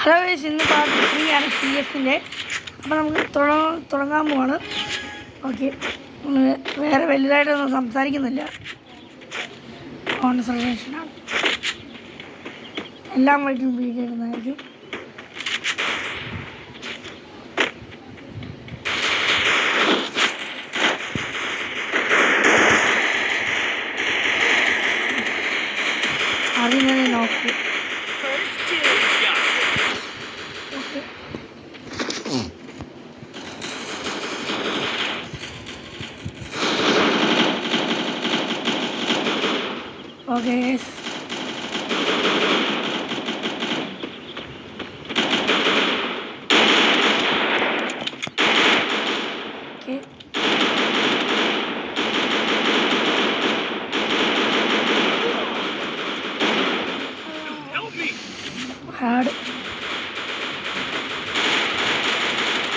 Hello guys, ഇന്ന് part 3 ആണ് CS-ൻ്റെ. അപ്പോൾ നമുക്ക് തുടങ്ങാൻ പോവാണ്. ഓക്കെ, വേറെ വലുതായിട്ടൊന്നും സംസാരിക്കുന്നില്ല. കോൺസെൻട്രേഷനാണ്. എല്ലാം വൈകിട്ടും വീഡിയോ ഇടുന്നതായിരിക്കും. അതിങ്ങനെ നോക്കൂ. Okay, guys. Okay. Hard.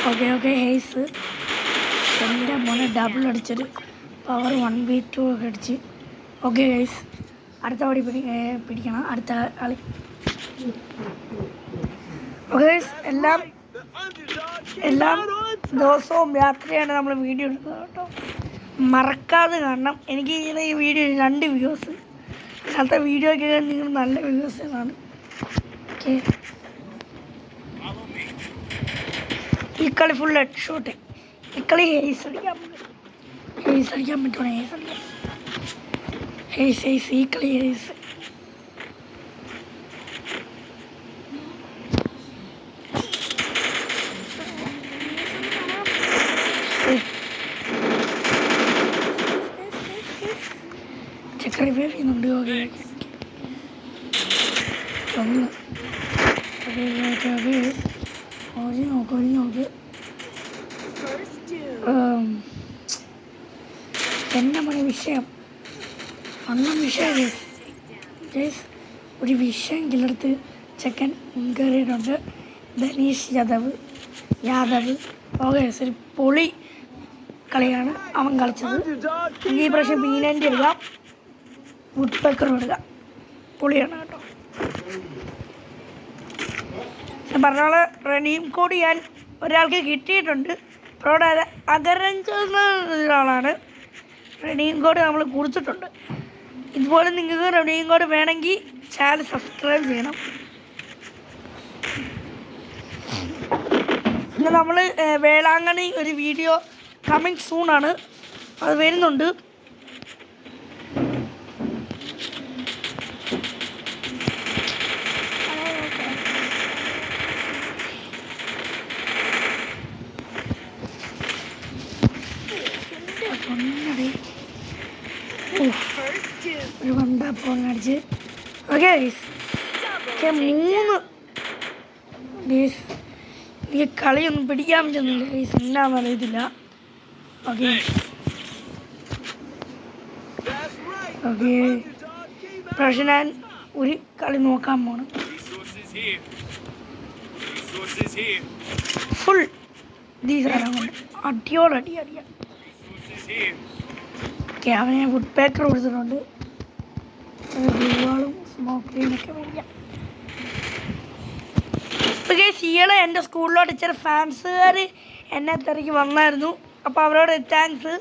Okay, Ace. എൻ്റെ മോനെ ഡബിൾ അടിച്ചൊരു പവർ 1v2 ഒക്കെ അടിച്ച്. ഓക്കെ ഗൈസ്, അടുത്ത പടി പിടിക്കണം. അടുത്ത കളി. ഓക്കെ ഗൈസ്, എല്ലാം ദിവസവും രാത്രിയാണ് നമ്മൾ വീഡിയോ എടുക്കുന്നത് കേട്ടോ. മറക്കാതെ കാണണം. എനിക്ക് ഈ വീഡിയോ 2 വ്യൂസ്, അല്ലാത്ത വീഡിയോയ്ക്ക് നിങ്ങൾ നല്ല വ്യൂസുകളാണ്. ഓക്കെ, ഈ കളി ഫുൾ ഹെഡ് ഷോട്ട്. ഈ കളി ഹേസ് അടിക്കാൻ പറ്റുമോ? ഹേസ് ഈ കളി ഹേസ്. ചക്കറി വേവിയുന്നുണ്ട്. ഓക്കെ ഒന്ന് നോക്ക്. എൻ്റെ മണി വിഷയം ഗൈസ്, ഒരു വിഷയം കിളർത്ത് ചെക്കൻ മുൻകയറിയിട്ടുണ്ട്. ധനീഷ് യാദവ്. ഓക്കെ, ശരി, പൊളി കളിയാണ് അവൻ കളിച്ചത്. ഈ പ്രാവശ്യം പീനൻ്റെ എടുക്കാം, വുഡ് പെക്കറും എടുക്കാം. പൊളിയാണ് കേട്ടോ. ഞാൻ പറഞ്ഞ പോലെ റെഡീം കോഡ് ഞാൻ ഒരാൾക്ക് കിട്ടിയിട്ടുണ്ട്. അവിടെ അഗരഞ്ച് ഒരാളാണ് റെഡീം കോഡ് നമ്മൾ കൊടുത്തിട്ടുണ്ട്. ഇതുപോലെ നിങ്ങൾക്ക് റെഡീം കോഡ് വേണമെങ്കിൽ ചാനൽ സബ്സ്ക്രൈബ് ചെയ്യണം. പിന്നെ നമ്മൾ വേളാങ്കണ്ണി ഒരു വീഡിയോ കമ്മിങ് സൂണാണ്, അത് വരുന്നുണ്ട്. ഒരു വണ്ടപ്പം അടിച്ച്. ഓക്കെ ഗൈസ്, 3 ഗൈസ്, എനിക്ക് കളിയൊന്നും പിടിക്കാൻ പറ്റുന്നില്ല ഗൈസ്, എന്നാന്ന് അറിയത്തില്ല. ഓക്കെ പക്ഷെ ഞാൻ ഒരു കളി നോക്കാൻ പോണ്. ഫുൾ അടിയാം. ഓക്കെ, അവനെ വുഡ് പേക്കർ കൊടുത്തിട്ടുണ്ട്. ഗ്ലൂവാളും സ്മോക്ക് ക്രീനൊക്കെ മേടിക്കാം. ഇപ്പോൾ ഇയാളെ എൻ്റെ സ്കൂളിലോട്ട് ചില ഫാൻസുകാർ എന്നെ തിരക്കി വന്നായിരുന്നു. അപ്പോൾ അവരോട് താങ്ക്സ്.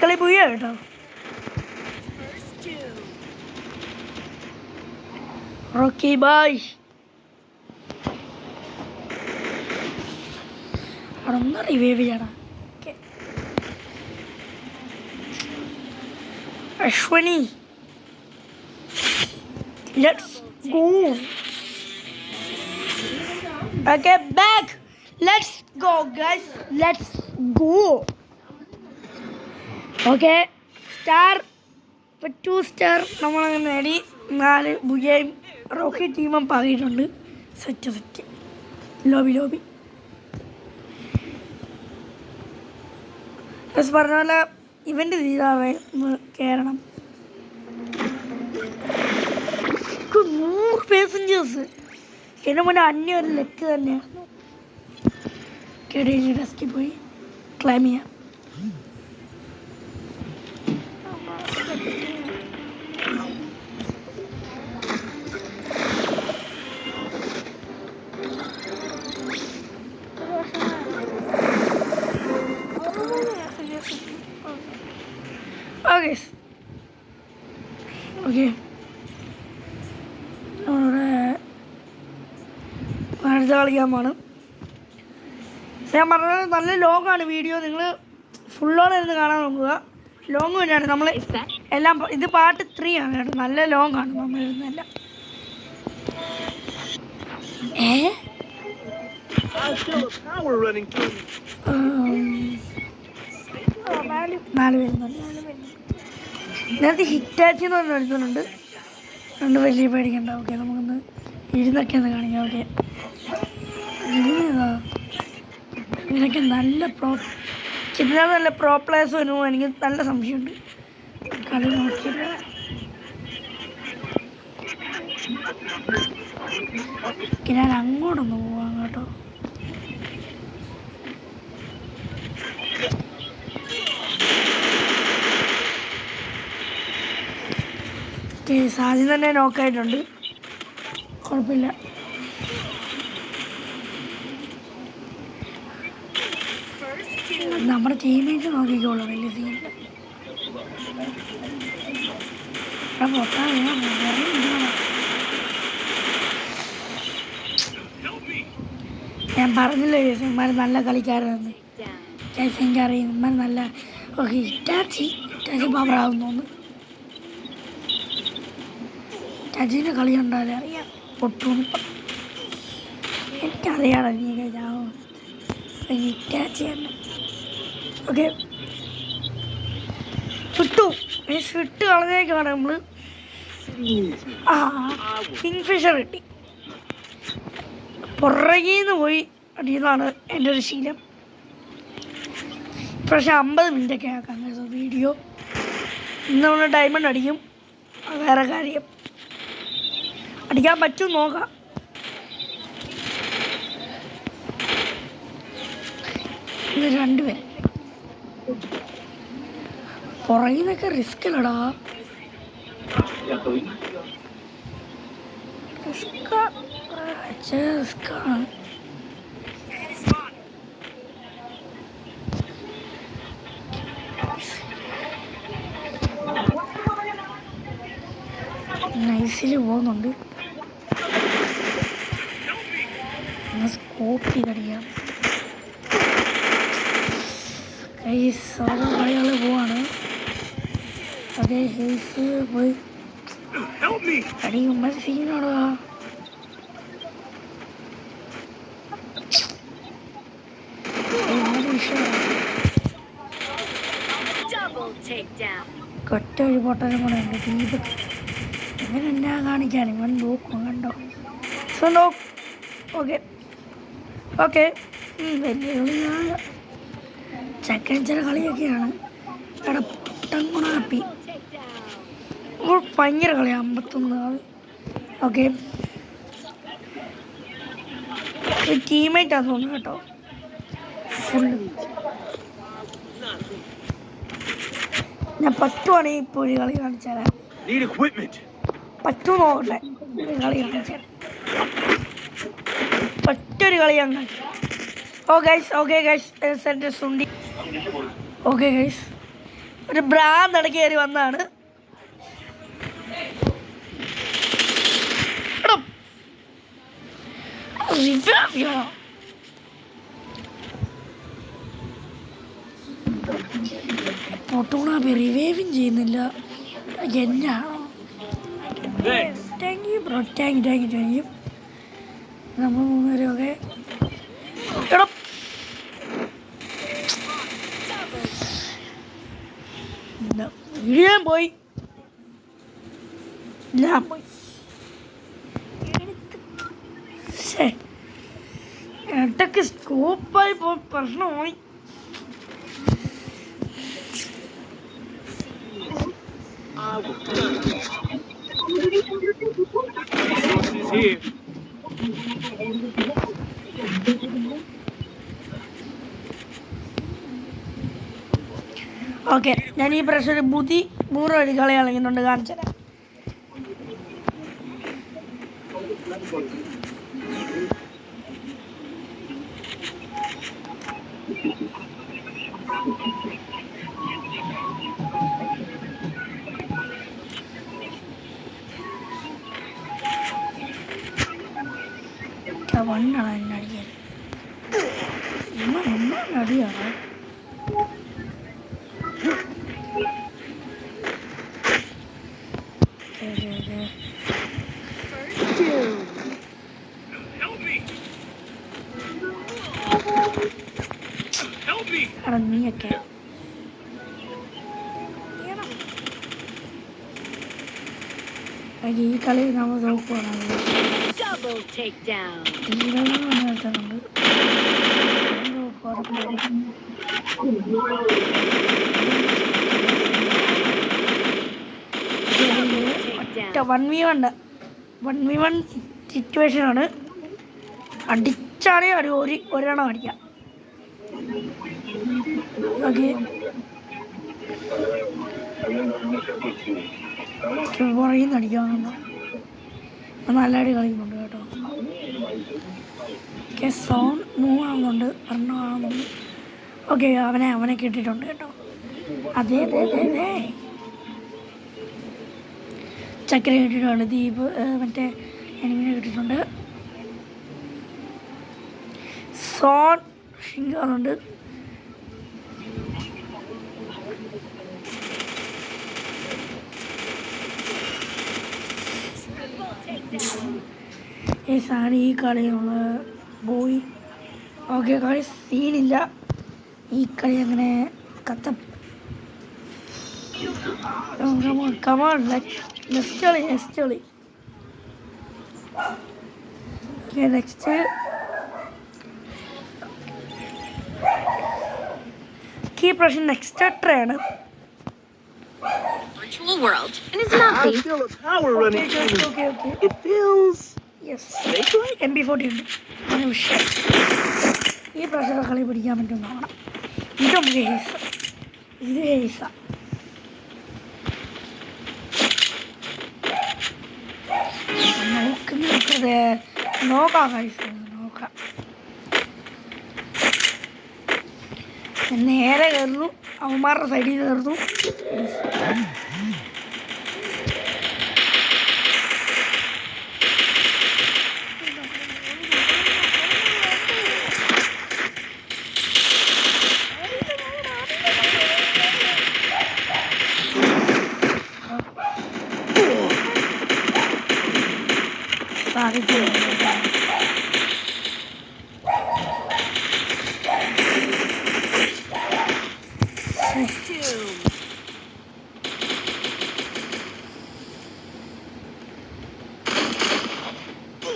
കളി പോയി കേട്ടോ. റോക്കി ബായ് അവിടെ ഒന്ന് റിവൈവ് ചെയ്യണം. Ashwini, let's go. Okay, back. Let's go guys, let's go. Okay, star 2 star നമ്മളങ്ങനെ നേടി. 4 ബുജയും റോക്കി ടീമും പാകിയിട്ടുണ്ട്. Set lobby. പറഞ്ഞ പോലെ ഇവൻ്റ് ചെയ്താവേ ഒന്ന് കയറണം. 100 പാസഞ്ചേഴ്സ് എൻ്റെ മുന്നേ അന്യ ഒരു ലെക്ക് തന്നെയാണ്. കേടി ഡസ്കിൽ പോയി ക്ലൈം ചെയ്യാം. ഓക്കെ നമ്മളിവിടെ അടുത്ത കളിക്കാൻ പോകണം. ഞാൻ പറഞ്ഞത് നല്ല ലോങ്ങാണ് വീഡിയോ. നിങ്ങൾ ഫുള്ളോടെ ഇരുന്ന് കാണാൻ നോക്കുക. ലോങ് തന്നെയാണ്. നമ്മൾ എല്ലാം ഇത് പാർട്ട് 3 ആണ് കേട്ടോ. നല്ല ലോങ്ങാണ് നമ്മളിരുന്നെല്ലാം. നാല് പേരുന്നുണ്ട്. നേരത്തെ ഹിറ്റാച്ചി എന്ന് പറഞ്ഞ എടുക്കുന്നുണ്ട്. രണ്ട് വലിയ പേടിക്കണ്ട. ഓക്കെ നമുക്കൊന്ന് ഇരുന്നൊക്കെ ഒന്ന് കാണിക്കാം. ഓക്കെ ഇതിനൊക്കെ നല്ല നല്ല പ്രോ പ്ലേയേഴ്സ് വരുമോ എനിക്ക് നല്ല സംശയമുണ്ട്. കളി നോക്കിയില്ല. ഞാൻ അങ്ങോട്ടൊന്ന് പോവാം കേട്ടോ. സാധ്യത തന്നെ നോക്കായിട്ടുണ്ട്. കുഴപ്പമില്ല. നമ്മുടെ ടീമേറ്റ് നോക്കിക്കോളൂ. വലിയ സീനില്ല. ഞാൻ പറഞ്ഞില്ലേ ഇമാർ നല്ല കളിക്കാരാണ്. എനിക്കറിയാം ഇമാർ നല്ല ഹിറ്റാച്ചി പവറാവുന്നു. ടജിൻ്റെ കളി ഉണ്ടാവില്ല അറിയാം. പൊട്ടും എനിക്കറിയാമോ നീ കഴിഞ്ഞാവും ഹിറ്റാച്ചിയാണ്. ഓക്കെ വിട്ടു കളഞ്ഞേക്കാണ് നമ്മൾ. കിങ്ഫിഷർ കിട്ടി. പുറകേന്ന് പോയി അടിയതാണ് എൻ്റെ ഒരു ശീലം. പക്ഷെ 50 മിനിറ്റൊക്കെ ആക്കാം വീഡിയോ. ഇന്ന് നമ്മൾ ഡയമണ്ട് അടിക്കും. വേറെ കാര്യം അടിക്കാൻ പറ്റും നോക്കാം. ഇന്ന് 2 പേര് പുറകിൽ നിന്നൊക്കെ റിസ്ക്കിലടാ. റിസ്ക്കാണ്. നൈസിൽ പോകുന്നുണ്ട്. സ്കോപ്പ് ചെയ്തറിയാം. കളികൾ പോവാണ്. അതെ ഹെൽസ് പോയി അടിക്കുമ്പോൾ സീനാണോ. ഒറ്റ ഒരു പൊട്ടനും കൂടെ ഉണ്ട്. ദീപക് ഇവൻ എന്നാ കാണിക്കാൻ ഇവൻ നോക്കും കണ്ടോ. So no. ഓക്കെ ഓക്കെ വലിയ കളിയായ ചക്കൻ ചില കളിയൊക്കെയാണ്. ഇവിടെ പൊട്ടൻ ഗുണാപ്പി ഭയങ്കര കളിയാണ്. 51 ഓക്കെ ഒരു ടീമേറ്റാന്ന് തോന്നുന്നു കേട്ടോ. ഫുള്ള് ഞാൻ പറ്റുവാണെങ്കിൽ ഇപ്പോൾ ഒരു കളി കാണിച്ചാൽ പറ്റൂ നോക്കട്ടെ. ഒരു കളി കാണിച്ചാൽ പറ്റൊരു കളി ഞാൻ കാണിച്ചു. ഓക്കെ ഗൈസ് എൻ്റെ സുണ്ടി. ഓക്കെ ഗൈസ് ഒരു ഭ്രാന്താണ് കയറി വന്നാണ്. പൊട്ടൂണാപ്പി റിവൈവും ചെയ്യുന്നില്ല. എന്നാണോ. Thank you bro. Thank you. നമ്മൾ 3 പേരൊക്കെ ഞാൻ പോയി ഇടയ്ക്ക് സ്കോപ്പായി പോയി പ്രശ്നമായി. ഓക്കെ, ഞാൻ ഈ പ്രാവശ്യം ഒരു ബുദ്ധി 100 അടി കളി കളിക്കുന്നുണ്ട്, കാണിച്ചു തരാം. വണ്ണാണ് എന്നെ അടിക്കാൻ. എന്നാണ് അടിയാണ്. എടാ നീയൊക്കെ ഈ കളി നമ്മൾ നോക്കുവാണ്. വൺ വി വൺ സിറ്റുവേഷനാണ്. അടിച്ചാണേ ഒരെണ്ണം അടിക്കാം. ഓക്കെ, പുറകിൽ നിന്ന് അടിക്കാമെന്നുണ്ടോ? നല്ല അടി കളിക്കുന്നുണ്ട് കേട്ടോ. ഓക്കെ, സോൺ മൂവ് ആവുന്നുണ്ട്, റൺ ആവുന്നുണ്ട്. ഓക്കെ, അവനെ കിട്ടിയിട്ടുണ്ട് കേട്ടോ. അതെ ചക്കര കിട്ടിയിട്ടുണ്ട്. ദീപ് മറ്റേ എനിമിനെ കിട്ടിയിട്ടുണ്ട്. സോൺ ഷിങ്കാവുന്നുണ്ട്. സാണ് ഈ കളിയുള്ള ബോയ്. ഓക്കെ, കളി സീനില്ല. ഈ കളി അങ്ങനെ നെക്സ്റ്റ് കളി. നെക്സ്റ്റ് ഈ പ്രാവശ്യം next ട്രയാണ്. Virtual world, and it's not I feel a power running through me. Okay. It feels Yes. snake-like. MP40 ഉണ്ട്. ഈ പ്രാവശ്യം കളി പിടിക്കാൻ പറ്റും നോക്കണം. ഇത് ഹേസ. നോക്കാം നേരെ കയറുന്നു, അവന്മാരുടെ സൈഡിൽ കയറുന്നു.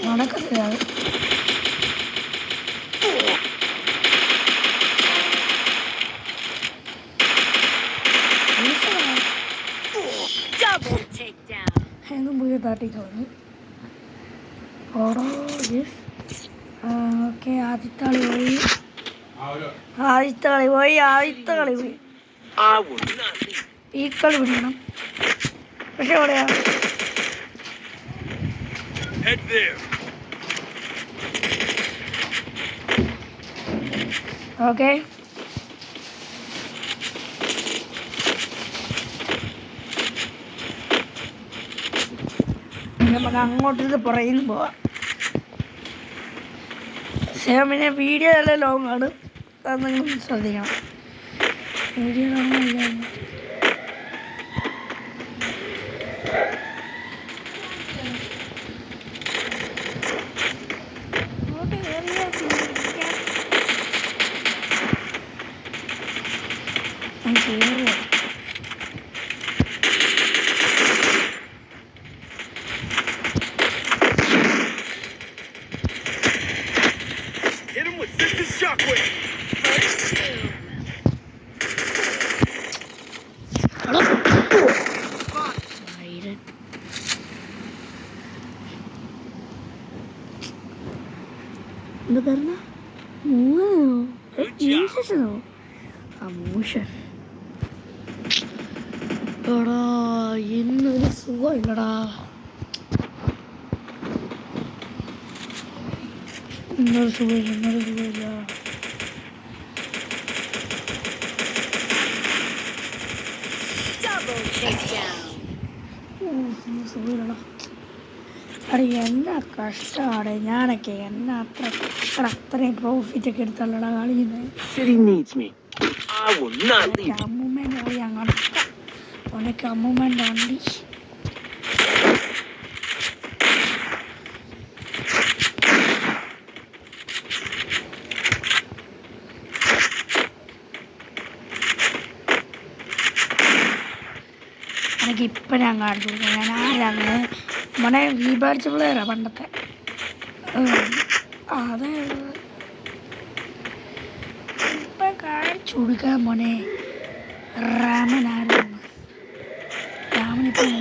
നടക്കത്തില്ല. എന്നും പോയി തട്ടിക്കളഞ്ഞു. ഓടോ ഓക്കെ, ആദ്യത്തെ കളി പോയി. ഈ കളി പിടിക്കണം. പക്ഷെ എവിടെയാ? ഓക്കെ, നമുക്ക് അങ്ങോട്ട് പുറകിൽ പോവാം. പിന്നെ വീഡിയോ നല്ല ലോങ് ആണ്, അത് നിങ്ങൾ ശ്രദ്ധിക്കണം. വീഡിയോ ലോങ് ഇല്ല. Hit him with Sister Shockwave. എന്താ പറഞ്ഞ മൂഷനോ ആ മൂഷൻ എടാ ഇന്നൊരു സുഖമില്ലടാ ഇന്നൊരു സുഖമില്ല Double takedown. സുഖമില്ലടാ അടെ എന്നാ കഷ്ടമാണ് ഞാനൊക്കെ എന്നാ അത്രയും പ്രോഫിറ്റ് ഒക്കെ എടുത്തല്ലടാ കളിയുന്നത് City needs me. I will not leave. അമ്മൂമ്മേൻ്റെ കളി അങ്ങനെ ഉനക്ക് അമ്മൂമ്മേൻ്റെ വണ്ടി എനിക്ക് ഇപ്പം ഞാൻ കാണിച്ചു കൊടുക്കാം ഞാൻ ആരാണ് മോനെ വീബാഡിച്ച പ്ലെയറാണ് പണ്ടത്തെ അതെ ഇപ്പം കാണിച്ചു കൊടുക്കാൻ മോനെ രാമനായിരുന്നു രാമനിപ്പം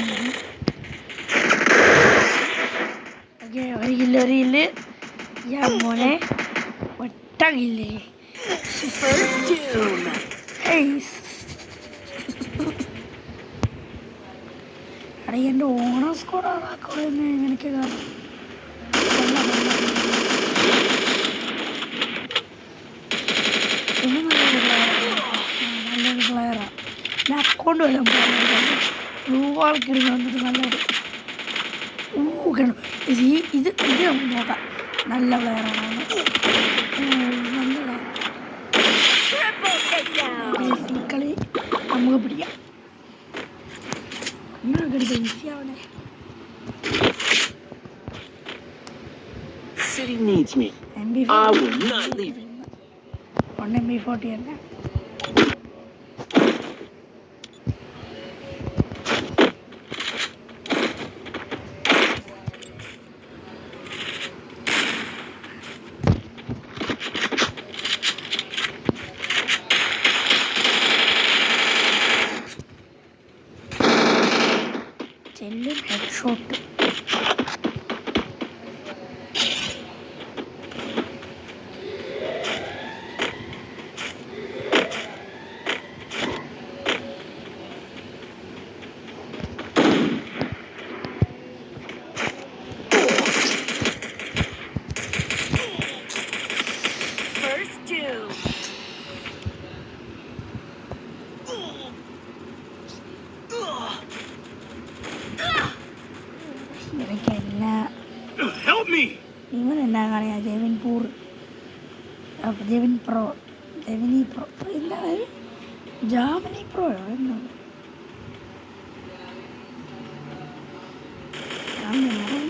ഓക്കെ ഒരു കില്ല് ഞാൻ മോനെ ഒറ്റ കില്ലേ അടേ എൻ്റെ ഓണർ സ്കോഡാതാക്കുമെന്ന് എനിക്ക് കാരണം നല്ലൊരു പ്ലെയറാണ് ഞാൻ അക്കൗണ്ട് വല്ലതും ബ്ലൂ വാൾക്കിടുന്ന വന്നിട്ട് നല്ലൊരു കണ്ടു ഇത് നമുക്ക് നോക്കാം നല്ല പ്ലെയറാണ് നല്ലതാണ് കളി നമുക്ക് പിടിക്കാം ഈസിയാവണേ City needs me. I will not leave. MP40 തന്നെ ചെല്ലും ഹെഡ് ഷോട്ട് Help me. ഇവൻ എന്നാ കളിയാ ജെവിൻ പ്രോ ജെവിനി പ്രോ എന്താണ് ജാമിനി പ്രോയോ എന്താണ്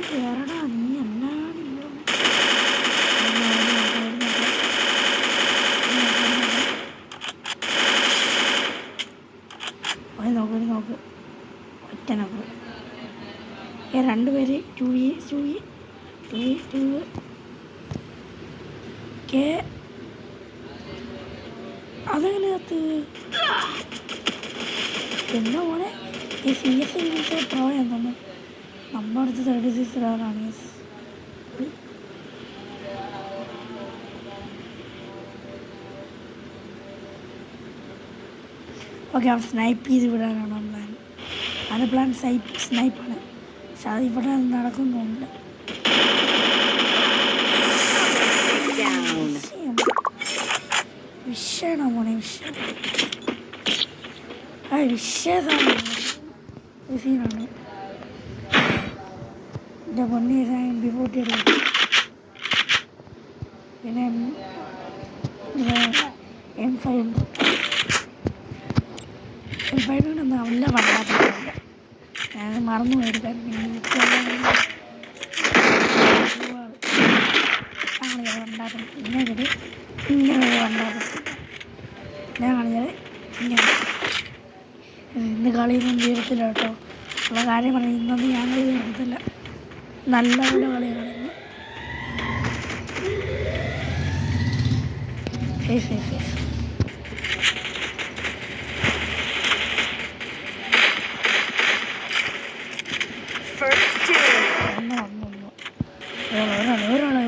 കേറടാ നീ എന്നാണ് നോക്ക് ഒറ്റ നോക്ക് രണ്ടുപേര് ടു കെ അതെങ്ങനെ കത്ത് എന്താ പോലെ ഈ CS പ്രോ എന്താണ് നമ്മുടെ അടുത്ത് 36 ആണ് ഓക്കെ അവൻ സ്നൈപ്പ് ചെയ്ത് വിടാനാണ് പ്ലാൻ അത് പ്ലാൻ സ്നൈപ്പാണ് പക്ഷെ അത് ഇവിടെ നടക്കുന്നുണ്ട് വിഷയണോ മോനെ വിഷയതാണ് സീനാണ് എൻ്റെ പൊന്നി MP40 എടുക്കും പിന്നെ M5 ഉണ്ട് M5 കൊണ്ട് നല്ല വണ്ടാത്തില്ല ഞാൻ മറന്നു പോയെടുക്കാൻ വണ്ടാത്തം ഇങ്ങനെ വണ്ടാത്തം ഞാൻ കാണിച്ചത് ഇങ്ങനെ ഇന്ന് കളിയൊന്നും തീരത്തില്ല കേട്ടോ ഉള്ള കാര്യം പറഞ്ഞു ഇന്നൊന്നും ഞാൻ കളി തീർത്തില്ല നല്ല പോലെ കളി കളിക്കുന്നു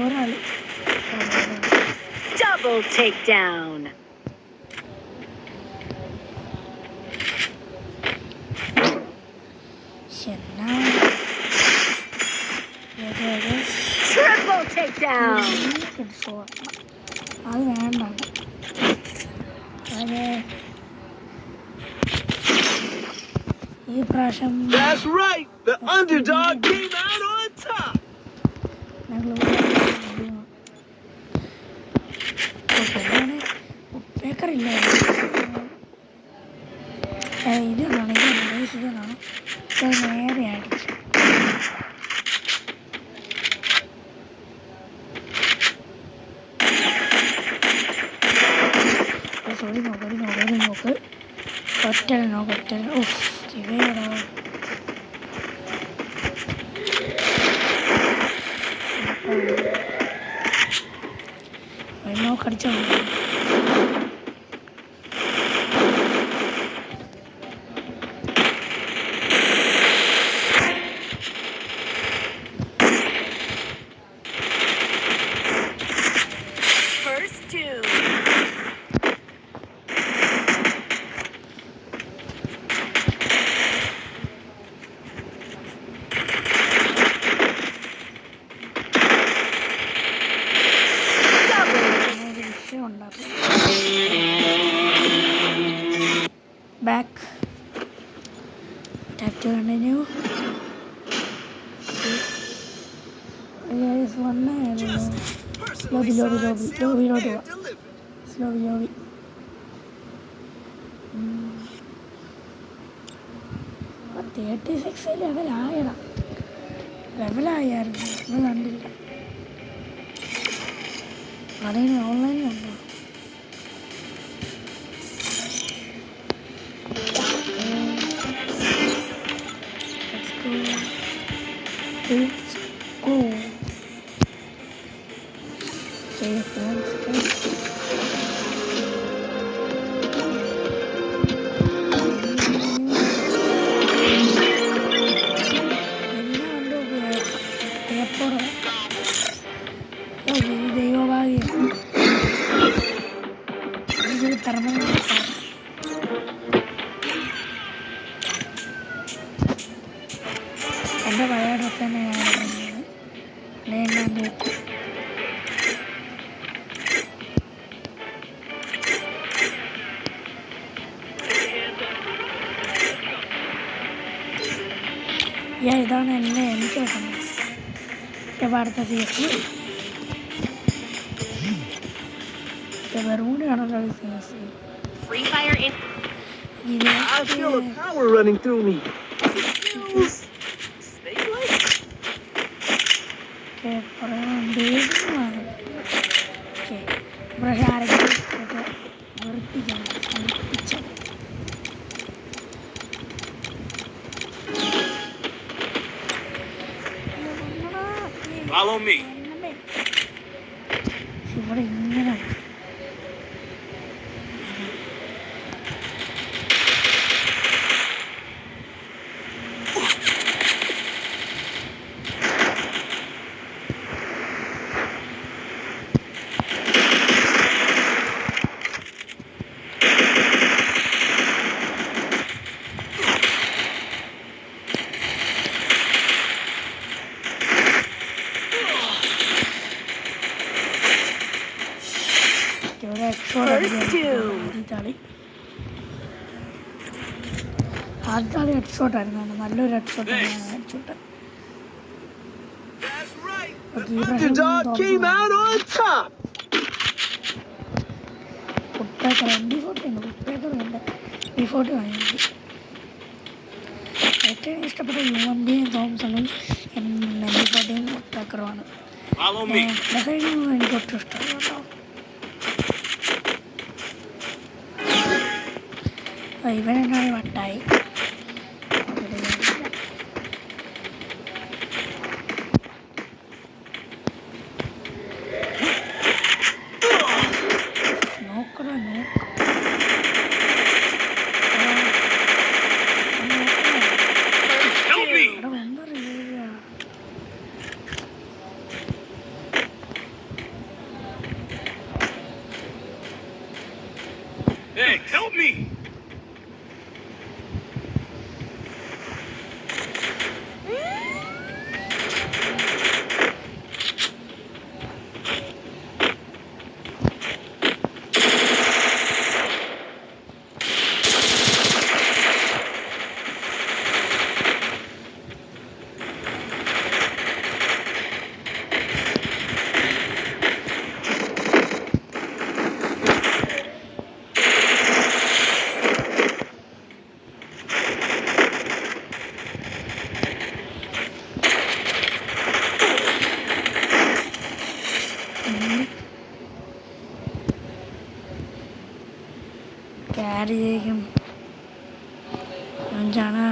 ഒരാൾ takedown. ശരി Triple takedown. അത് വേണ്ട അതെ ഈ പ്രാവശ്യം That's right. The underdog came out on top. പേക്കറില്ല ഇതാണ് ഇതാണ് നേരെ അടിച്ചു സോറി നോക്ക് ഒറ്റ ഇവയാണോ കടിച്ചോ First two. Back. Tap to continue. There is one lobby. Slowly. But 36 level ആയടാ ലെവലായിരുന്നു അത് കണ്ടില്ല അതിന് ഓൺലൈനിലുണ്ടോ Let's go. Okay, friends. എൻ്റെ പഴയ ഡ്രസ്സ് തന്നെയാണ് ഇതാണ് എനിക്ക് വെക്കുന്നത് അടുത്ത സീസൺ വെറും കൂടിയാണല്ലോ season Free Fire in. I feel a power running through me. Stay like. പക്ഷെ ആരെങ്കിലും വെറുപ്പിക്കണം Follow me. ഇവിടെ ഇങ്ങനെ ആദ്യത്തെ ഹെഡ്ഷോട്ട് ആയിരുന്നു നല്ലൊരു headshot headshot Underdog came out on top. കുട്ടേക്കർ M40 ഉണ്ട് കുട്ടേക്കറുണ്ട് M40 വാങ്ങിയത് ഏറ്റവും ഇഷ്ടപ്പെട്ട UMPയും തോംസണും M40യും കുട്ടേക്കറുമാണ് മെസ്സേജൊന്നും എനിക്ക് ഒട്ടും ഇഷ്ടമല്ല കേട്ടോ ഇവനെന്നാണ് വട്ടായി നോക്കടാ ചാലഞ്ചാണ്.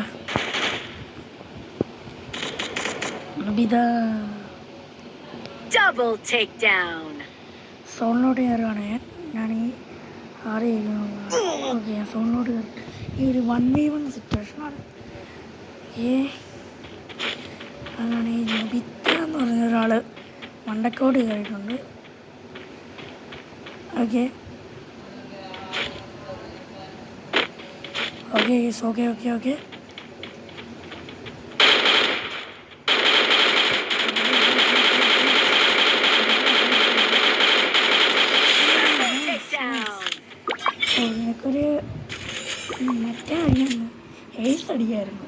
Abitha Double takedown. സോണിലോട്ട് കയറുകയാണ് ഞാൻ ഈ ആറ് ഓക്കെ ഞാൻ സോണിലോട്ട് കയറി. ഈ ഒരു 1v1 സിറ്റുവേഷനാണ്. അതാണ് ഈ നബിത്ത എന്ന് പറഞ്ഞ ഒരാൾ മണ്ടക്കോട് കയറിയിട്ടുണ്ട്. Okay okay okay okay okay Takedown. നിനക്കൊരു മറ്റേ അടിയായിരുന്നു, ഹേസ് അടിയായിരുന്നു,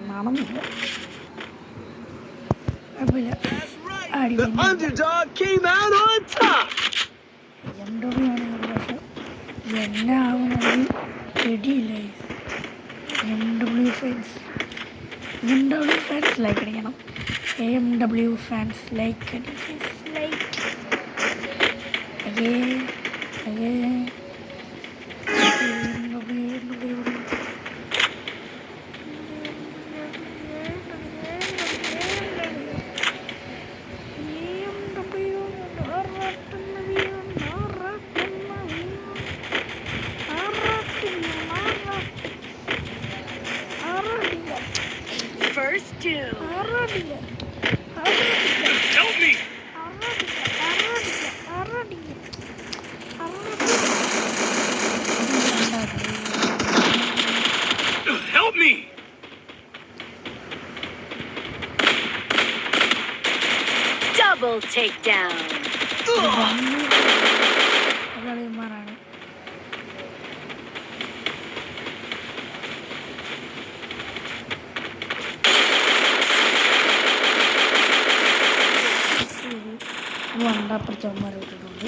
നടന്നില്ല. കുഴപ്പമില്ല. That's right. അടി The underdog came out on top. MW ആണ്. പക്ഷെ എന്നെ ആകുന്നത് പിടിയില്ല. എംഡബ്ല്യു ഫാൻസ് ലൈക്ക് അടിക്കണം. എംഡബ്ല്യു ഫാൻസ് ലൈക്ക് അടിക്കണം. ലൈക്ക് അയ്യേ അയ്യേ First two. Help me. Help me. Double takedown. കളിമാരാണ്. വണ്ടപ്പുറച്ചവന്മാർ വിട്ടിട്ടുണ്ട്.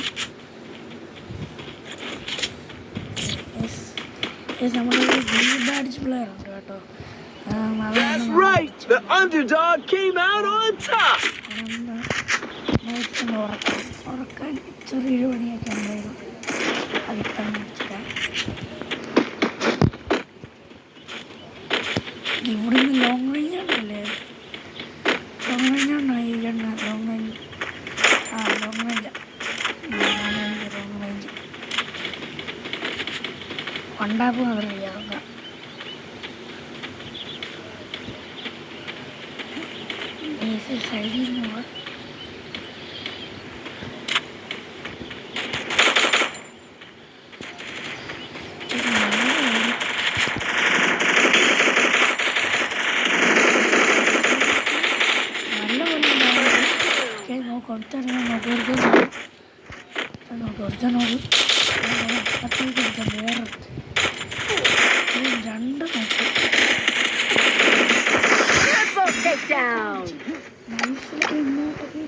നമ്മുടെ അടിച്ച് പ്ലെയർ ഉണ്ട് കേട്ടോ. That's right. The underdog came out on top. ഉറക്കാൻ ചെറിയൊരു പണിയൊക്കെ ഉണ്ടായിരുന്നു. അതിപ്പം വെച്ചിട്ടാ ഇവിടുന്ന് ലോങ് റേഞ്ച് ഉണ്ടല്ലേ. ലോങ് റേഞ്ച് ഉണ്ടോ ഈ കണ്ണ? ലോങ് റേഞ്ച് ലോങ് റേഞ്ച് വണ്ടാപ്പ് മാത്രം ചെയ്യാറുണ്ട്. സൈഡിൽ നിന്ന് പോവാം. രണ്ട് നോക്കി Triple takedown. ലൈഫിലൊക്കെ ഇങ്ങോട്ടൊക്കെ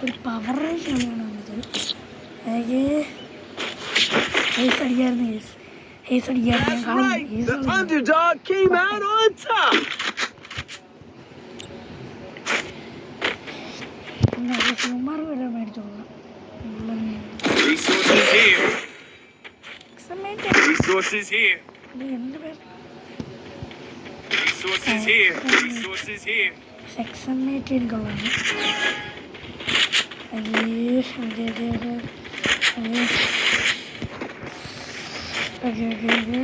ഒരു പവർ കളിയാണ് വന്നത്. ഹേസ് അടിക്കായിരുന്നു. ഹേസ് അടിക്കായിരുന്നു. That's right. The underdog came out on top. സുമാർ വരെ മേടിച്ചു കൊടുക്കണം. Resources here. Resources here. എൻ്റെ പേര് Resources here. Resources here. സെക്സമ്മേറ്റ് എനിക്കുള്ളതാണ്. അയ്യേ അതെ അതെ അതെ അയ്യേ okay okay okay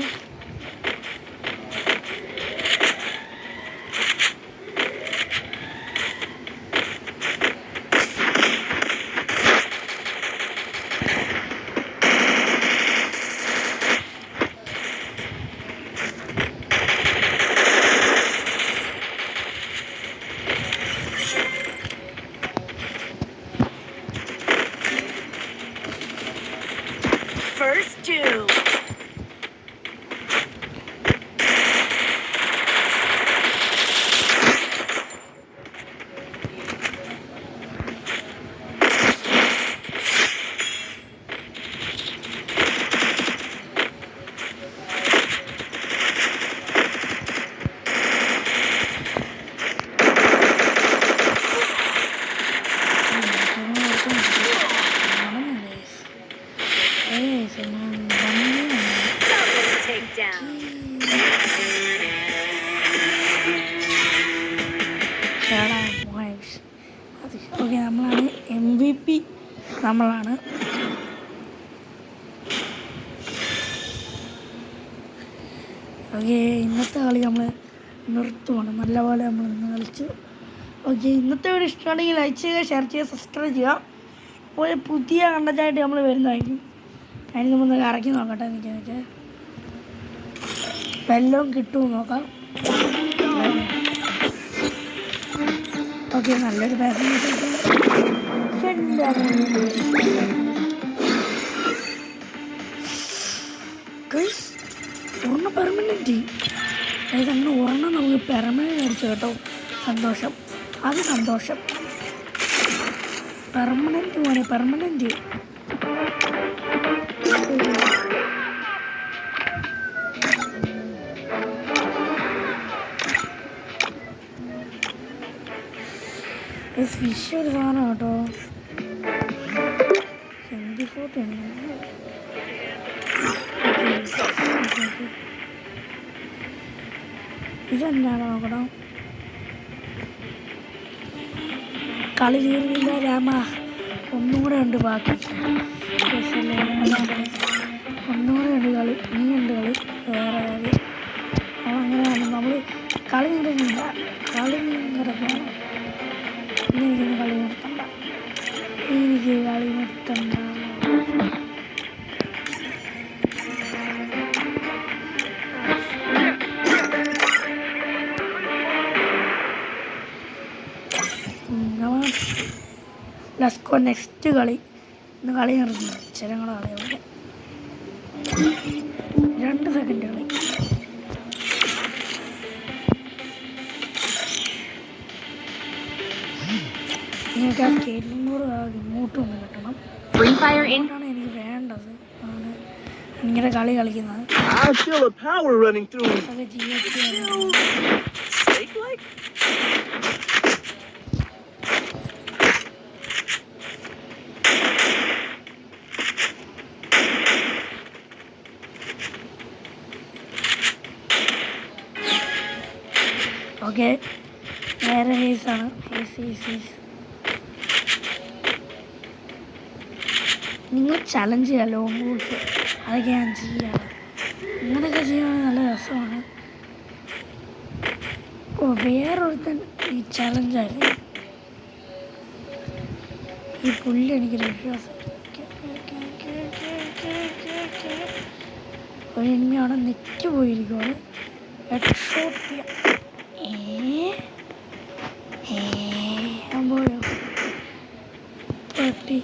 First two. നമ്മളാണ്. ഓക്കെ, ഇന്നത്തെ കളി നമ്മൾ നിർത്തുവാണ്. നല്ലപോലെ നമ്മൾ ഇന്ന് കളിച്ചു. ഓക്കെ, ഇന്നത്തെ വീഡിയോ ഇഷ്ടമാണെങ്കിൽ ലൈക്ക് ചെയ്യുക, ഷെയർ ചെയ്യുക, സബ്സ്ക്രൈബ് ചെയ്യുക. ഒരു പുതിയ കണ്ടന്റായിട്ട് നമ്മൾ വരുന്നതായിരിക്കും. അതിന് നമ്മൾ കറക്കി നോക്കട്ടെ. എനിക്ക് വെല്ലവും കിട്ടുമെന്ന് നോക്കാം. ഓക്കെ, നല്ലൊരു പാസഞ്ചർ ഒരെണ്ണം പെർമനൻറ്റ്. അതായത് അങ്ങനെ ഒരെണ്ണം നമുക്ക് പെർമനൻറ്റ് അടിച്ചു കേട്ടോ. സന്തോഷം, അത് സന്തോഷം. പെർമനൻറ്റ് പോലെ പെർമനൻറ്റ്. ഫിഷ് ഒരു സാധനം കേട്ടോ. ഫോട്ടോ ഇതെന്താണ് നോക്കണം. കളി തീർന്നില്ല രാമ, ഒന്നും കൂടെ ഉണ്ട് ബാക്കി. ഒന്നും കൂടെ ഉണ്ട് കളി, നീ ഉണ്ട് കളി, വേറെ കളി. അങ്ങനെയാണ് നമ്മൾ കളി നിർത്തുന്നില്ല. കളി നിർത്തണം. എനിക്കൊന്ന് കളി നിർത്തണ്ട, എനിക്ക് കളി നിർത്തണ്ട. ലസ്കോ നെക്സ്റ്റ് കളി. ഇന്ന് കളി നിർത്തുന്നു. ചിലങ്ങളെ കളിയാണ് 2 സെക്കൻഡ് കളി. എനിക്ക് ആ സ്കേറ്റിംഗ് ബോർഡ് റിമോട്ട് ഒന്ന് കിട്ടണം. ആണ് എനിക്ക് വേണ്ടത്. ആണ് ഇങ്ങനെ കളി കളിക്കുന്നത്. I feel a power running through me. അതൊക്കെ GFT Snake-like? ഓക്കെ, വേറെ ഹേസാണ്. ഹേസ് നിങ്ങൾ ചലഞ്ച് ചെയ്യുക, ലോങ് ബോൾസ് അതൊക്കെ ഞാൻ ചെയ്യാറ്. ഇങ്ങനെയൊക്കെ ചെയ്യുകയാണെങ്കിൽ നല്ല രസമാണ്. ഓ, വേറൊരുത്തൻ ഈ ചലഞ്ചായിരുന്നു. ഈ പുല്ല് എനിക്കൊരു വിശ്വാസം. ഒരു എണ്ണി അവിടെ നെറ്റ് പോയിരിക്കുവാണ്. ഹെഡ്ഷോട്ട് ചെയ്യാം. പോയോ പട്ടി.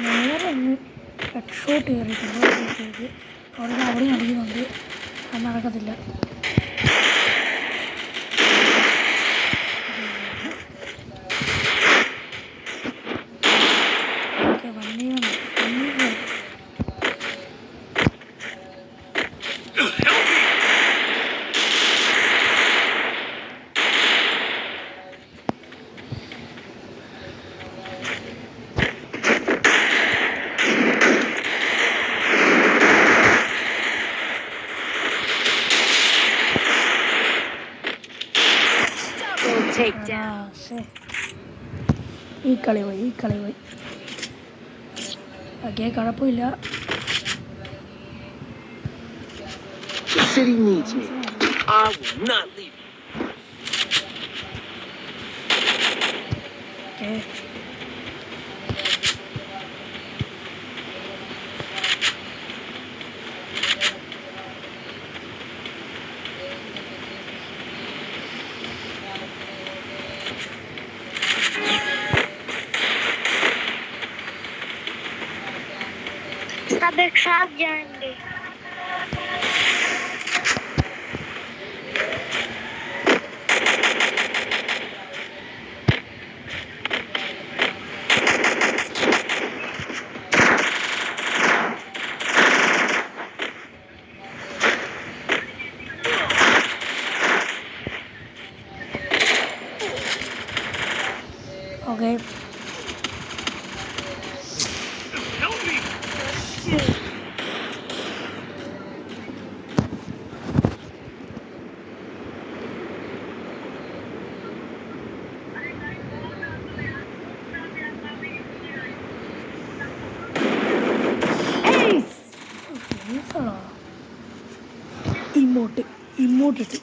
നേരെ അങ്ങ് ഹെഡ്ഷോട്ട് കയറിയിട്ടുണ്ട്. അവിടെ അടിക്കുന്നുണ്ട്. അത് നടക്കത്തില്ല. Takedown. ഈ കളി പോയി. ഓക്കെ, കുഴപ്പമില്ല. The city needs me. I will not leave you. Okay, सबक साथ जाएंगे. ഓക്കെ. ഇമോട്ട് ഇട്ട്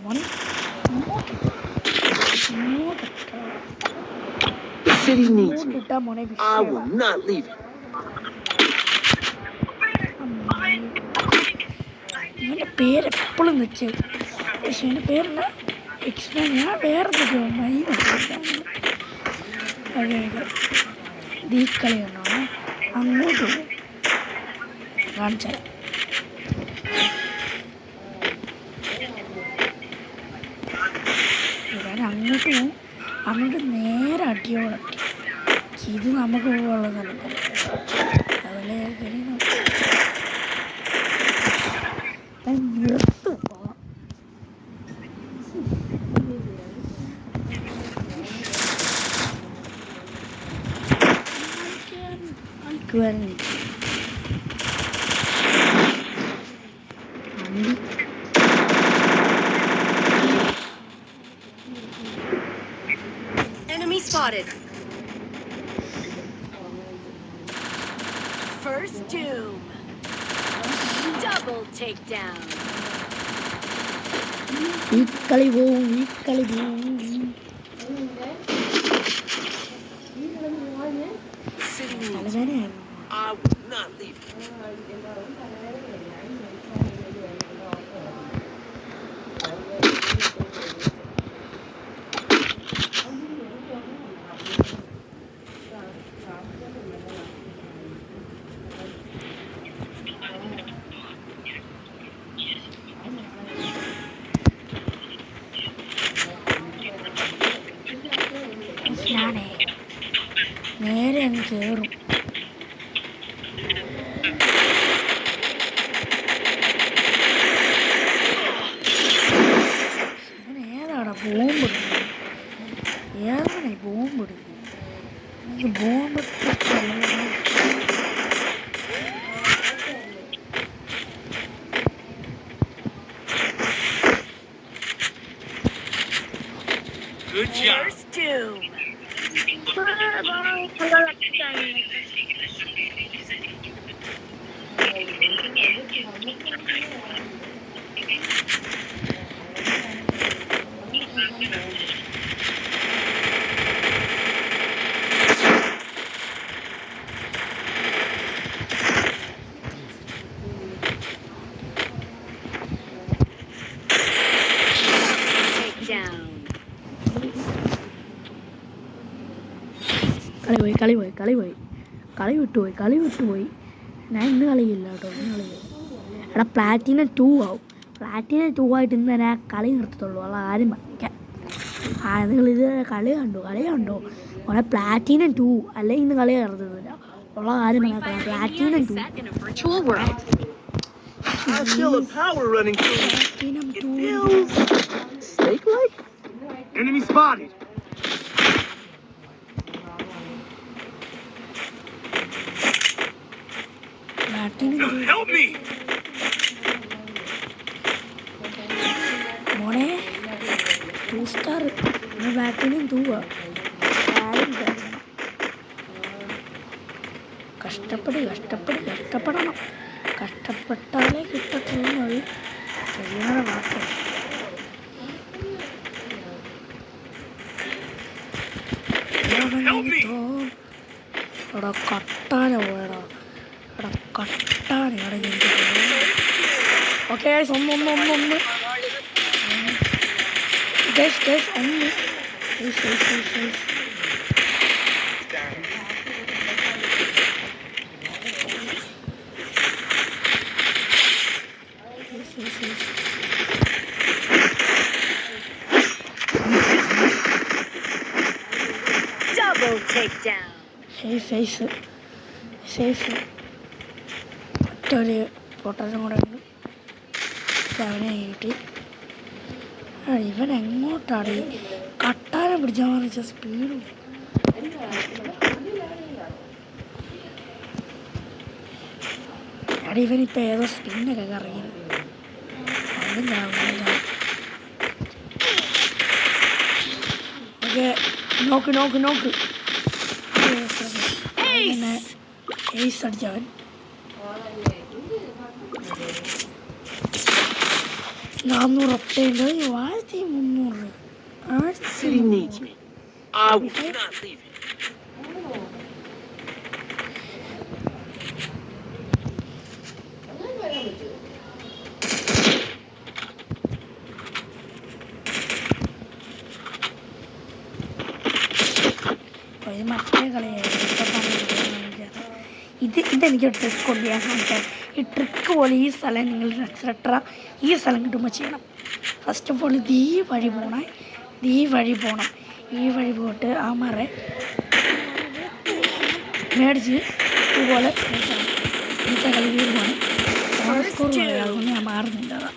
മോനെ emote The city needs me. ഇട്ടാ മോനെ I will not leave it. ഇവൻ്റെ പേരെപ്പോഴും വെച്ച് പക്ഷെ എൻ്റെ പേരെന്നാ എക്സ്ട്രാ ഞാൻ വേറെ ദീക്കളി കണ്ടോ അങ്ങോട്ട് പോകും കാണിച്ചാൽ ഞാൻ അങ്ങോട്ട് പോകും അങ്ങോട്ട് നേരെ അടിയോടെ അടി ഇത് നമുക്ക് പോകുള്ളതല്ല അതുപോലെ നിർത്തും Enemy spotted. First doom. Double takedown. ഈ കളി പോവും City needs me. തലവേദനയാണ് I will not leave it. ഞാനേ നേരെ അങ്ങ് കയറും ഏതാടാ ബോംബിടുന്നത് ഏതാണ് ബോംബിടുന്നത് എനിക്ക് bomb Good job. First doom. Takedown. കളി വിട്ടുപോയി ഞാൻ ഇന്ന് കളിയില്ല കേട്ടോ ഇന്ന് കളിയില്ല എടാ പ്ലാറ്റിനം 2 ആവും പ്ലാറ്റിനം 2 ആയിട്ട് ഇന്ന് തന്നെ കളി നിർത്തത്തുള്ളൂ അല്ല ആരും പറഞ്ഞിരിക്കാം നിങ്ങളിത് കളി കണ്ടോ അവിടെ പ്ലാറ്റിനം 2 അല്ലെങ്കിൽ ഇന്ന് കളി നിർത്തുന്നില്ല ഉള്ള കാര്യം പറഞ്ഞാൽ platinum 2 In a virtual world. I feel a power running through me. Platinum It 2 feels snake-like. Enemy spotted. Platinum Help me. മോനെ 2 സ്റ്റാർ പ്ലാറ്റിനം 2 ആരും കഷ്ടപ്പെടണം കഷ്ടപ്പെട്ടാലേ കിട്ടത്തുള്ളത് ചെറിയ വാർത്ത എടാ കട്ടാന പോയടാ എടാ കട്ടാന ഓക്കെ ഒന്ന് Double takedown. സേഫ് മറ്റൊരു പൊട്ടനും കൂടെ ഉണ്ട് അവനെ കിട്ടി ഇവൻ എങ്ങോട്ടാണ് കട്ടാനെ പിടിച്ചാൽ വെച്ചാൽ സ്പീഡും അവിടെ ഇവനിപ്പോൾ ഏതോ സ്പിന്നൊക്കെ കറിയുന്നു. ഓക്കെ, നോക്ക് പിന്നെ ace അടിച്ചവൻ. 400 ഒപ്പയുണ്ട്. 1300. City needs me. I will not leave it. ഇത് മറ്റേ കളിയായിരുന്നു. ഇതെനിക്ക് ട്രിക്ക് കൊണ്ട് ഞാൻ കാണിക്കാം. ഈ ട്രിക്ക് പോലെ ഈ സ്ഥലം നിങ്ങൾ എക്സെട്ര ഈ സ്ഥലം കിട്ടുമ്പോൾ ചെയ്യണം. ഫസ്റ്റ് ഓഫ് ഓൾ ഇത് ഈ വഴി പോകണം. ഈ വഴി പോയിട്ട് ആ മറ മേടിച്ച് ഇതുപോലെ ഇന്നത്തെ കളി തീരുമാനം. സ്കോർ അതുകൊണ്ട് ഞാൻ മാറുന്നില്ല. അതാ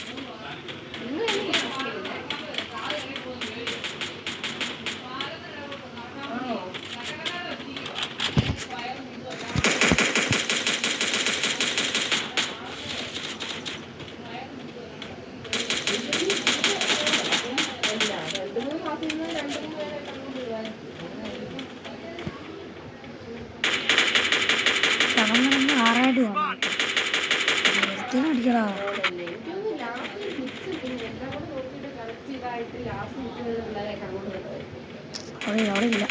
അടിക്കടാ. അവിടെ ഇല്ല.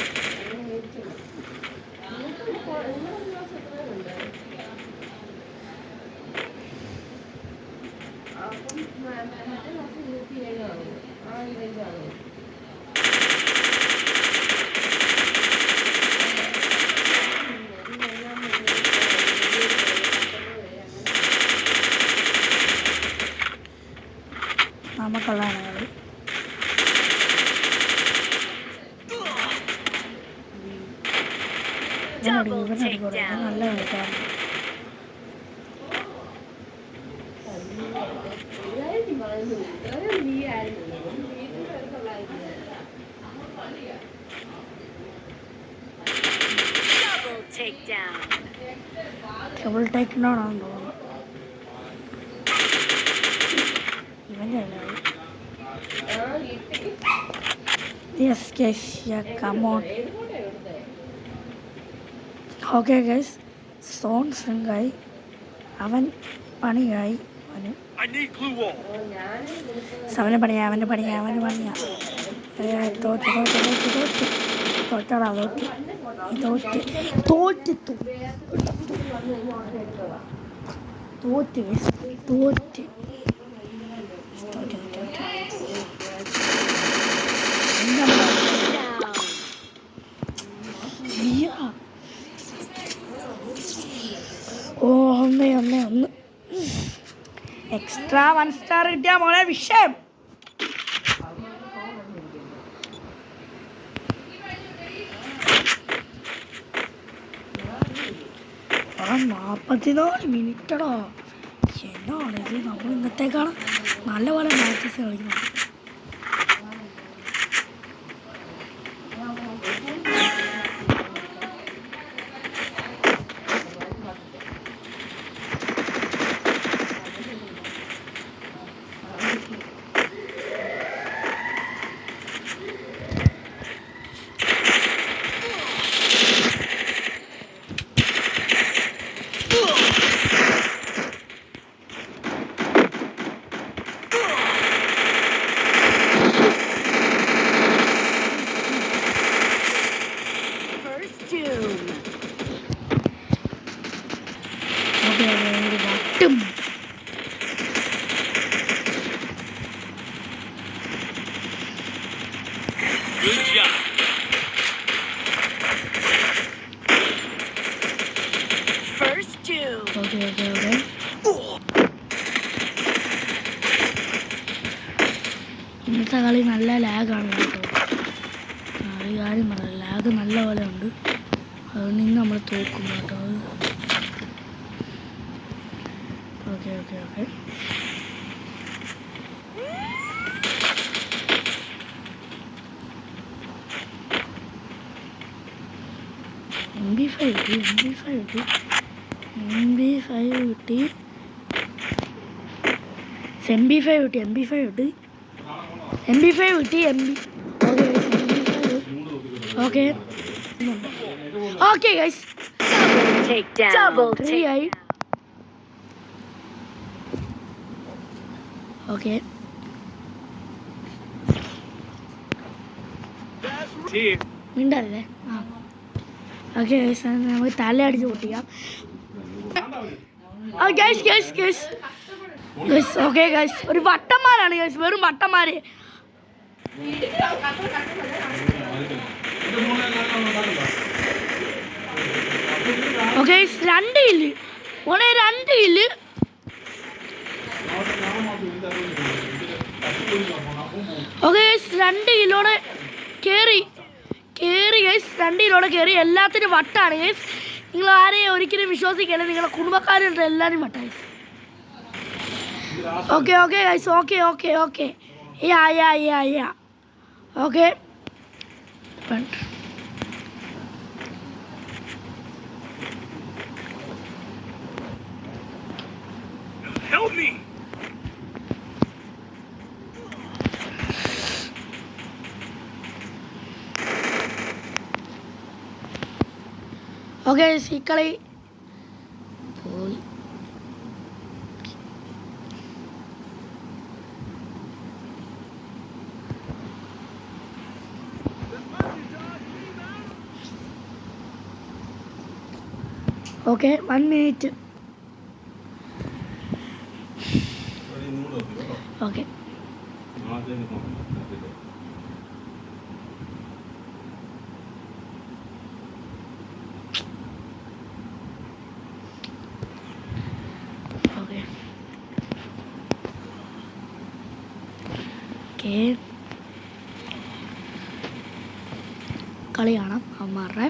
നമുക്കുള്ളതാണ് കളി. ഇവനടിക്കൂടെ നല്ല കളിക്കാണ്. ഡബിൾ ടേക്കിനാണെന്ന് തോന്നുന്നു. ഇവൻ്റെ yes guys, yeah, come on. Okay guys, zone ശൃംഗായി അവൻ പണിയായി. അവന് പണിയാ തോറ്റടാ തോറ്റ് ഒന്ന് എക്സ്ട്രാ 1 സ്റ്റാർ കിട്ടിയ മോളെ വിഷയം. ആ 44 മിനിറ്റടോ. എന്നാണിത്? നമ്മൾ ഇന്നത്തേക്കാണ് നല്ല പോലെ മാച്ചസ് കളിക്കുന്നത്. Good job. First two. Okay. ഇന്നത്തെ കളി നല്ല ലാഗാണ് കേട്ടോ. ഈ കാര്യം പറയാം, ലാഗ് നല്ല പോലെ ഉണ്ട്. അതുകൊണ്ട് ഇന്ന് നമ്മൾ തോക്കും കേട്ടോ. ഓക്കെ MP5 കിട്ടി. MP5 കിട്ടി MP5 കിട്ടി MP5 കിട്ടി okay okay guys Takedown. Double ആയി ഓക്കെ മിണ്ടല്ലേ ഓക്കെ ഗൈസ് നമുക്ക് തല അടിച്ച് പൊട്ടിക്കാം guys guys guys guys okay guys ഒരു വട്ടന്മാരാണ് ഗൈസ് വെറും വട്ടന്മാര് ഓക്കെ 2 കില്ല് ഓനെ 2 കില്ല് ഓക്കെ 2 കിലോടെ കയറി ഗൈസ് 2 കിലോടെ കയറി എല്ലാത്തിനും വട്ടാണ് ഗൈസ് നിങ്ങൾ ആരെയും ഒരിക്കലും വിശ്വസിക്കല്ലേ നിങ്ങളുടെ കുടുംബക്കാരുണ്ട് എല്ലാവരും വട്ടാണ് okay okay guys okay okay okay yeah okay Help me! Okay ഈ കളി പോയി okay 1 minute okay okay okay കളി കാണാം അവന്മാരുടെ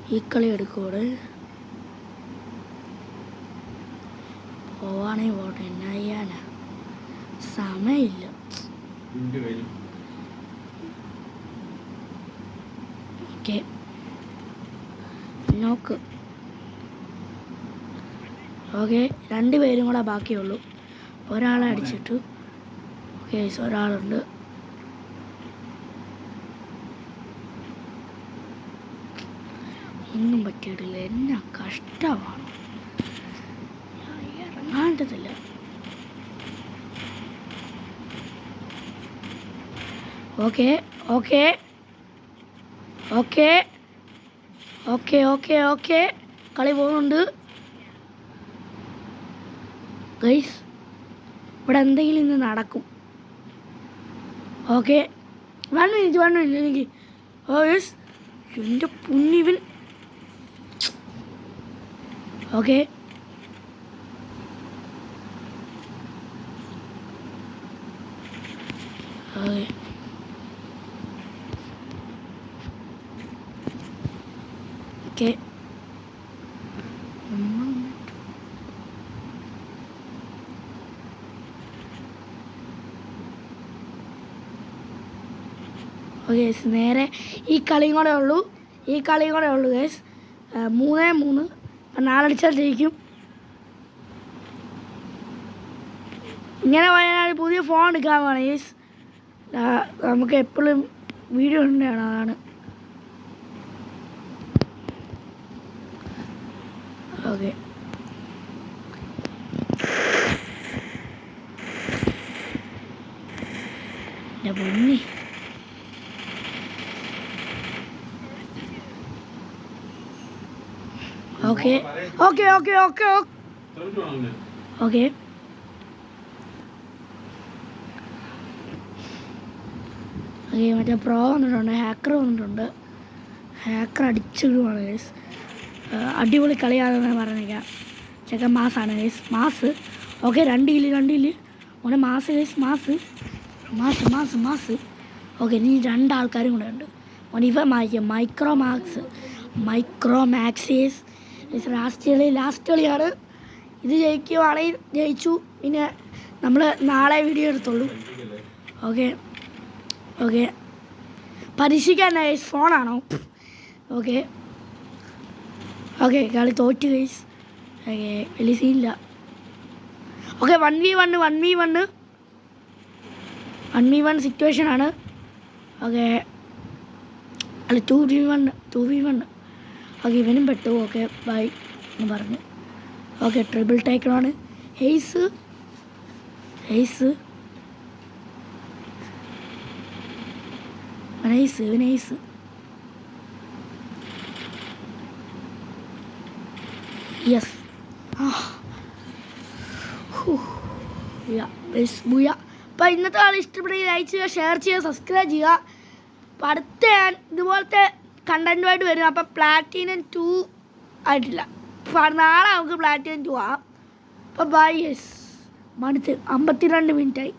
ഈ കളി എടുക്കൂടെ പോവാണെങ്കിൽ പോട്ടെ എന്നാ ചെയ്യാനാ സമയമില്ല ഓക്കെ നോക്ക് ഓക്കെ 2 പേരും കൂടെ ബാക്കിയുള്ളൂ ഒരാളെ അടിച്ചിട്ട് ഓക്കെ ഒരാളുണ്ട് ഒന്നും പറ്റിയിട്ടില്ല എന്നാ കഷ്ടമാണ് ഇറങ്ങാണ്ടതില്ല okay okay okay okay okay okay കളി പോകുന്നുണ്ട് ഗൈസ് ഇവിടെ എന്തെങ്കിലും ഇന്ന് നടക്കും ഓക്കെ 1 മിനിറ്റ് എനിക്ക് ഓ യെസ് എൻ്റെ പുണ്ണിവൻ ഓക്കെ ഓക്കെ ഓക്കെ ഓക്കെ നേരെ ഈ കളിയും കൂടെ ഉള്ളൂ ഗൈസ് 3-3 4 ജയിക്കും ഇങ്ങനെ പോയാൽ പുതിയ ഫോൺ എടുക്കാൻ വേണം ഗൈസ് നമുക്ക് എപ്പോഴും വീഡിയോ ഉണ്ടാണ് അതാണ് ഓക്കെ എൻ്റെ പൊന്നി okay okay okay okay okay okay മറ്റേ പ്രോ വന്നിട്ടുണ്ട് ഹാക്കർ വന്നിട്ടുണ്ട് ഹാക്കർ അടിച്ചിടുവാണ് ഗൈസ് അടിപൊളി കളിയാണെന്ന് പറഞ്ഞേക്കാം ചെക്കൻ മാസാണ് ഗൈസ് മാസ് ഓക്കെ 2 കില്ല് ഓനെ മാസ് ഗൈസ് മാസ് ഓക്കെ ഇനി 2 ആൾക്കാരും കൂടെ ഉണ്ട് ഓൻ ഇവ മൈക്രോ മാക്സീസ് ലാസ്റ്റ് കളിയാണ് ഇത് ജയിക്കുവാണെങ്കിൽ ജയിച്ചു പിന്നെ നമ്മൾ നാളെ വീഡിയോ എടുത്തുള്ളൂ ഓക്കെ ഓക്കെ പരീക്ഷിക്കാൻ ഫോണാണോ? ഓക്കെ ഓക്കെ, കളി തോറ്റ് ഗൈസ്. ഓക്കെ, വലിയ സീനില്ല. ഓക്കെ, 1v1 സിറ്റുവേഷനാണ്. ഓക്കെ, അല്ല 2v1. ഓക്കെ, ഇവനും പെട്ടു. ഓക്കെ, ബൈ എന്ന് പറഞ്ഞു. ഓക്കെ, ട്രിപ്പിൾ ടേക്കറാണ്. ഹെയ്സ് നൈസ്. യെസ്. അപ്പോൾ ഇന്നത്തെ ആൾ ഇഷ്ടപ്പെടുക, ലൈക്ക് ചെയ്യുക, ഷെയർ ചെയ്യുക, സബ്സ്ക്രൈബ് ചെയ്യുക. അപ്പോൾ അടുത്ത ഞാൻ ഇതുപോലത്തെ കണ്ടൻറ്റുമായിട്ട് വരും. അപ്പോൾ പ്ലാറ്റിനം 2 ആയിട്ടില്ല. നാളെ നമുക്ക് പ്ലാറ്റിനം 2 ആവാം. അപ്പോൾ ബൈ. യെസ്, മടുത്ത് 52 മിനിറ്റായി.